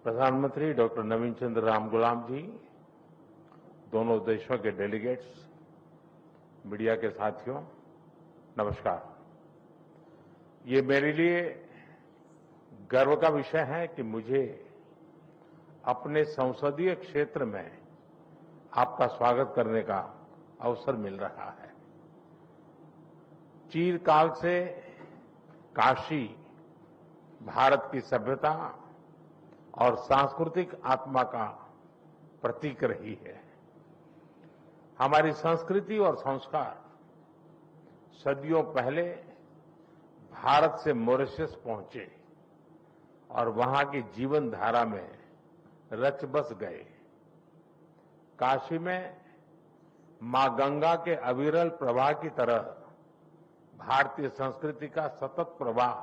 प्रधानमंत्री डॉक्टर नवीन चंद्र रामगुलाम जी, दोनों देशों के डेलीगेट्स, मीडिया के साथियों, नमस्कार। ये मेरे लिए गर्व का विषय है कि मुझे अपने संसदीय क्षेत्र में आपका स्वागत करने का अवसर मिल रहा है। चिरकाल से काशी भारत की सभ्यता और सांस्कृतिक आत्मा का प्रतीक रही है। हमारी संस्कृति और संस्कार सदियों पहले भारत से मॉरिशस पहुंचे और वहां की जीवन धारा में रच बस गए। काशी में मां गंगा के अविरल प्रवाह की तरह भारतीय संस्कृति का सतत प्रवाह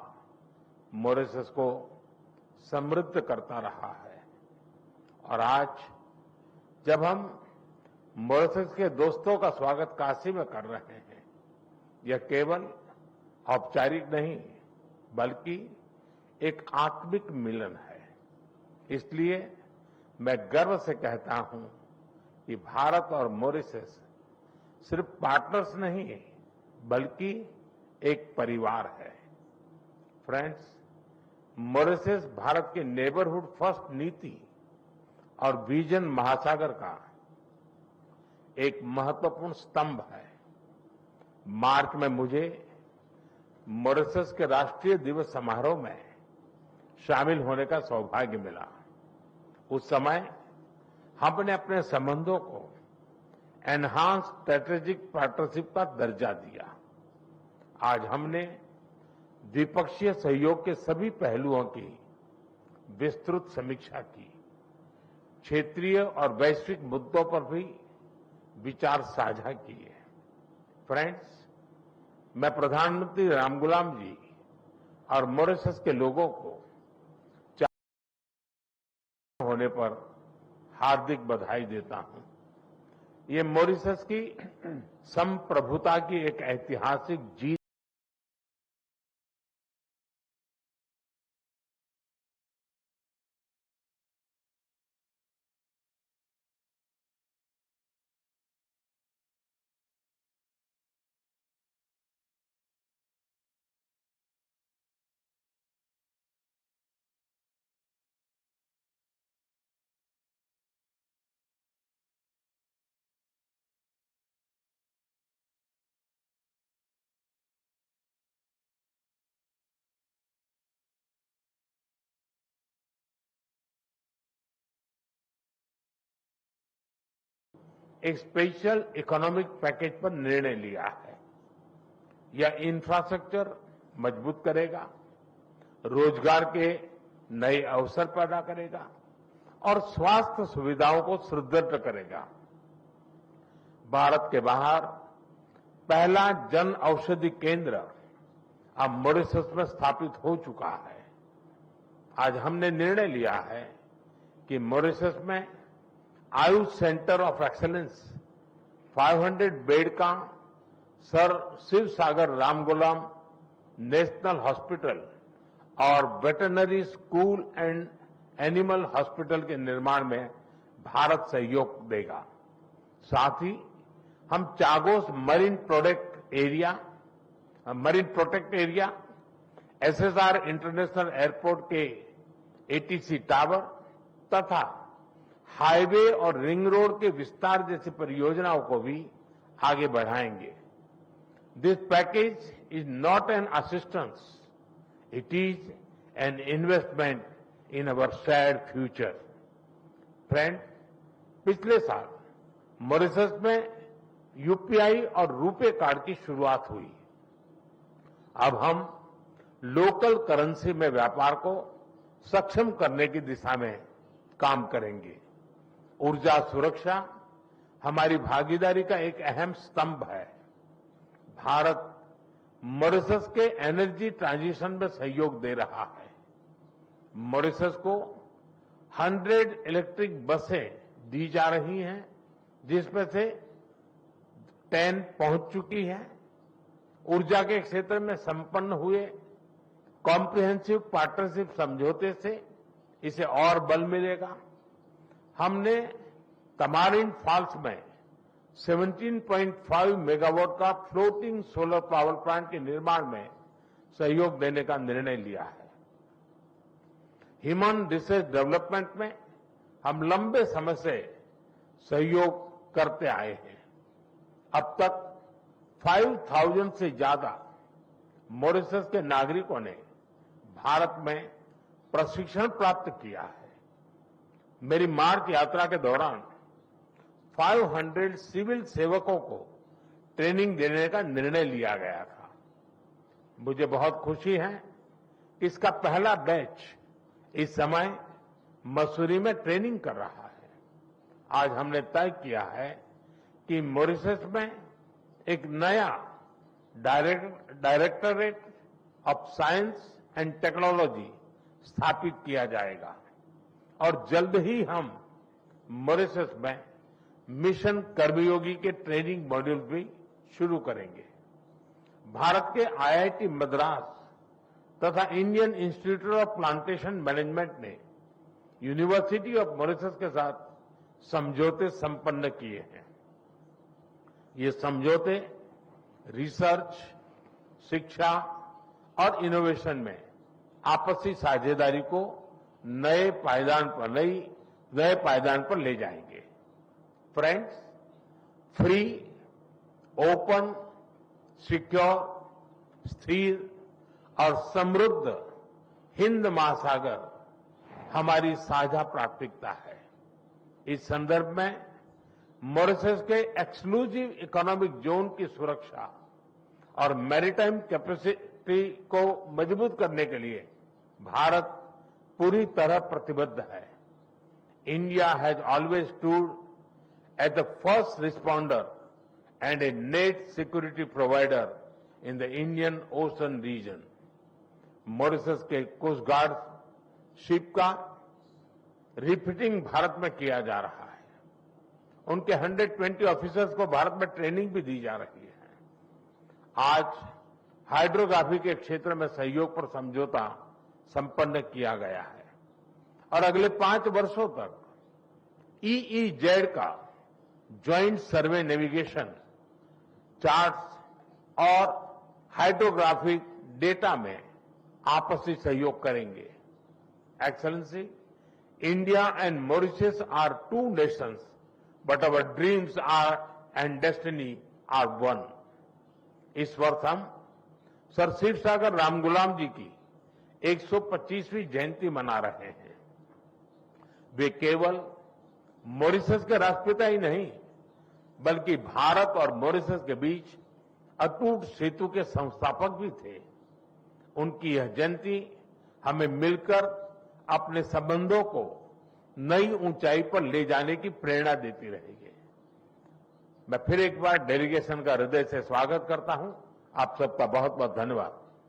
मॉरिशस को समृद्ध करता रहा है। और आज जब हम मॉरिशस के दोस्तों का स्वागत काशी में कर रहे हैं, यह केवल औपचारिक नहीं बल्कि एक आत्मिक मिलन है। इसलिए मैं गर्व से कहता हूं कि भारत और मॉरिशस सिर्फ पार्टनर्स नहीं बल्कि एक परिवार है। फ्रेंड्स, मॉरिशस भारत के नेबरहुड फर्स्ट नीति और विजन महासागर का एक महत्वपूर्ण स्तंभ है। मार्च में मुझे मॉरिशस के राष्ट्रीय दिवस समारोह में शामिल होने का सौभाग्य मिला। उस समय हमने अपने संबंधों को एनहांस स्ट्रेटेजिक पार्टनरशिप का दर्जा दिया। आज हमने द्विपक्षीय सहयोग के सभी पहलुओं की विस्तृत समीक्षा की। क्षेत्रीय और वैश्विक मुद्दों पर भी विचार साझा किए। फ्रेंड्स, मैं प्रधानमंत्री रामगुलाम जी और मॉरिशस के लोगों को होने पर हार्दिक बधाई देता हूं। ये मॉरिशस की संप्रभुता की एक ऐतिहासिक जीत एक स्पेशल इकोनॉमिक पैकेज पर निर्णय लिया है। यह इंफ्रास्ट्रक्चर मजबूत करेगा, रोजगार के नए अवसर पैदा करेगा और स्वास्थ्य सुविधाओं को सुदृढ़ करेगा। भारत के बाहर पहला जन औषधि केंद्र अब मॉरिशस में स्थापित हो चुका है। आज हमने निर्णय लिया है कि मॉरिशस में Ayush centre of excellence 500 bed का sir Shiv Sagar Ramgoolam national hospital और veterinary school and animal hospital के निर्माण में भारत सहयोग देगा। साथ ही हम Chagos marine protect area, SSR international airport के एटीसी टावर तथा हाईवे और रिंग रोड के विस्तार जैसी परियोजनाओं को भी आगे बढ़ाएंगे। This package is not an assistance, it is an investment in our shared future. Friend, पिछले साल मॉरिशस में यूपीआई और रुपे कार्ड की शुरुआत हुई। अब हम लोकल करेंसी में व्यापार को सक्षम करने की दिशा में काम करेंगे। ऊर्जा सुरक्षा हमारी भागीदारी का एक अहम स्तंभ है। भारत मॉरिशस के एनर्जी ट्रांजिशन में सहयोग दे रहा है। मॉरिशस को 100 इलेक्ट्रिक बसें दी जा रही हैं, जिसमें से 10 पहुंच चुकी है। ऊर्जा के क्षेत्र में संपन्न हुए कॉम्प्रिहेंसिव पार्टनरशिप समझौते से इसे और बल मिलेगा। हमने तमारिन फॉल्स में 17.5 मेगावाट का फ्लोटिंग सोलर पावर प्लांट के निर्माण में सहयोग देने का निर्णय लिया है। ह्यूमन रिसोर्स डेवलपमेंट में हम लंबे समय से सहयोग करते आए हैं। अब तक 5,000 से ज्यादा मॉरिशस के नागरिकों ने भारत में प्रशिक्षण प्राप्त किया है। मेरी मार्च यात्रा के दौरान 500 सिविल सेवकों को ट्रेनिंग देने का निर्णय लिया गया था। मुझे बहुत खुशी है कि इसका पहला बैच इस समय मसूरी में ट्रेनिंग कर रहा है। आज हमने तय किया है कि मॉरिशस में एक नया directorate of science and technology स्थापित किया जाएगा और जल्द ही हम मॉरिशस में मिशन कर्मयोगी के ट्रेनिंग मॉड्यूल भी शुरू करेंगे। भारत के आईआईटी मद्रास तथा Indian institute of plantation management ने यूनिवर्सिटी ऑफ मॉरिशस के साथ समझौते संपन्न किए हैं। ये समझौते रिसर्च, शिक्षा और इनोवेशन में आपसी साझेदारी को नए पायदान पर ले जाएंगे। फ्रेंड्स, फ्री, ओपन, सिक्योर, स्थिर और समृद्ध हिंद महासागर हमारी साझा प्राथमिकता है। इस संदर्भ में मॉरिशस के एक्सक्लूसिव इकोनॉमिक जोन की सुरक्षा और मैरीटाइम कैपेसिटी को मजबूत करने के लिए भारत पूरी तरह प्रतिबद्ध है। India has always stood at the first responder and a net security provider in the Indian Ocean region. Mauritius के कोस्ट गार्ड शिप का रिफिटिंग भारत में किया जा रहा है। उनके 120 ऑफिसर्स को भारत में ट्रेनिंग भी दी जा रही है। आज हाइड्रोग्राफी के क्षेत्र में सहयोग पर समझौता संपन्न किया गया है और अगले 5 वर्षों तक EEZ का ज्वाइंट सर्वे नेविगेशन, चार्ट्स और हाइड्रोग्राफिक डेटा में आपसी सहयोग करेंगे। Excellency, India and Mauritius are 2 nations but our dreams are and destiny are 1। इस वर्ष हम सर शिव सागर रामगुलाम जी की 125वीं जयंती मना रहे हैं। वे केवल मॉरिशस के राष्ट्रपिता ही नहीं, बल्कि भारत और मॉरिशस के बीच अटूट सेतु के संस्थापक भी थे। उनकी यह जयंती हमें मिलकर अपने संबंधों को नई ऊंचाई पर ले जाने की प्रेरणा देती रहेगी। मैं फिर एक बार डेलीगेशन का हृदय से स्वागत करता हूं। आप सबका बहुत बहुत धन्यवाद।